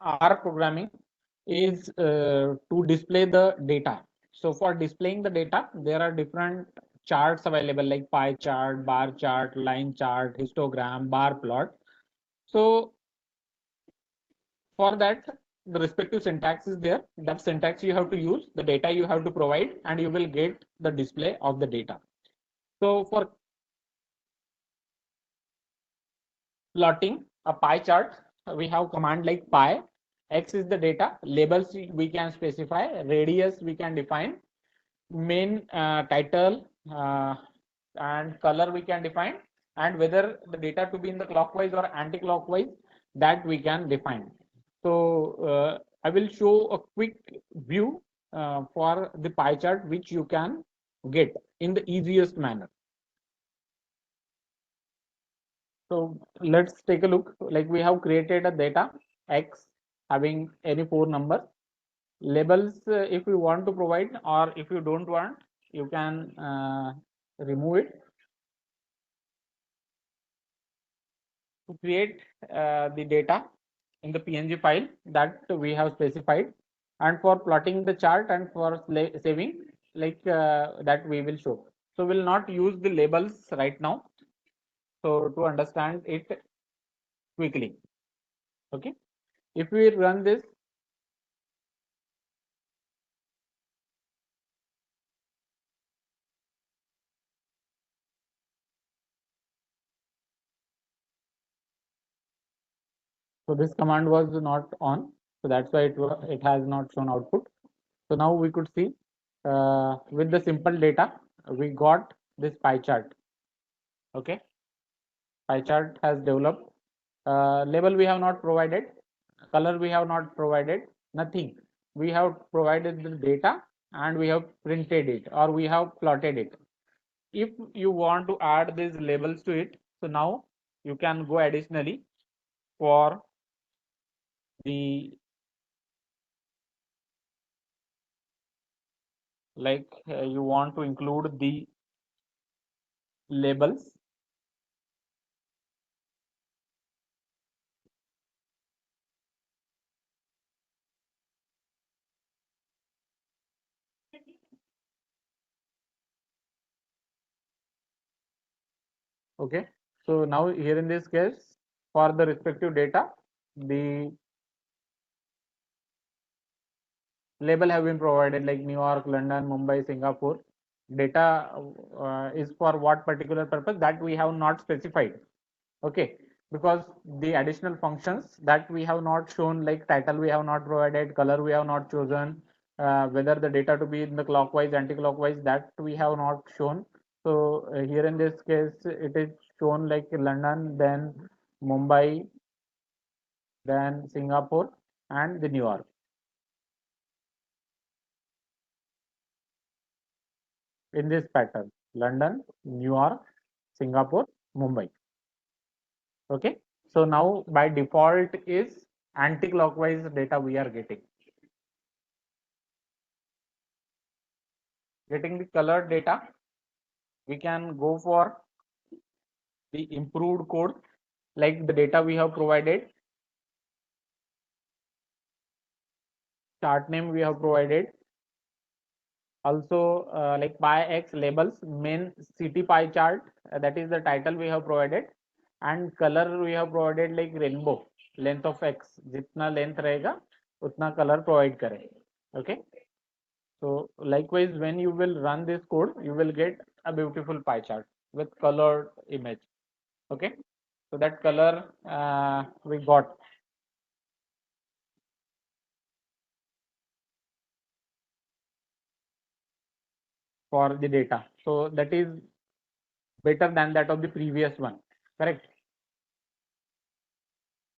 R programming is to display the data. So for displaying the data, there are different charts available like pie chart, bar chart, line chart, histogram, bar plot. So for that, the respective syntax is there. That syntax you have to use, the data you have to provide, and you will get the display of the data. So for plotting a pie chart, we have command like pie. X is the data. Labels we can specify. Radius we can define. Main title and color we can define, and whether the data to be in the clockwise or anti-clockwise, that we can define. So I will show a quick view for the pie chart which you can get in the easiest manner. So let's take a look. Like we have created a data X having any 4 numbers. Labels if you want to provide, or if you don't want, you can remove it. To create the data in the PNG file that we have specified, and for plotting the chart and for saving, like that we will show. So we'll not use the labels right now. So to understand it quickly, okay, if we run this, so this command was not on, so that's why it has not shown output. So now we could see with the simple data we got this pie chart. Okay, pie chart has developed. Label we have not provided, color we have not provided, nothing. We have provided the data and we have printed it, or we have plotted it. If you want to add these labels to it, so now you can go additionally for the you want to include the labels. Okay, so now here in this case, for the respective data, the label have been provided like New York, London, Mumbai, Singapore. Data is for what particular purpose, that we have not specified. Okay, because the additional functions that we have not shown, like title we have not provided, color we have not chosen, whether the data to be in the clockwise, anti-clockwise, that we have not shown. So here in this case it is shown like London, then Mumbai, then Singapore, and the New York in this pattern: London, New York, Singapore, Mumbai. Okay, so now by default is anti-clockwise data we are getting. Getting the color data, we can go for the improved code, like the data we have provided, chart name we have provided, also like pie X labels, main city pie chart, that is the title we have provided, and color we have provided like rainbow, length of X, jitna length rahega utna color provide kare. Okay, so likewise when you will run this code, you will get a beautiful pie chart with colored image. Okay, so that color we got. For the data, so that is better than that of the previous one, correct?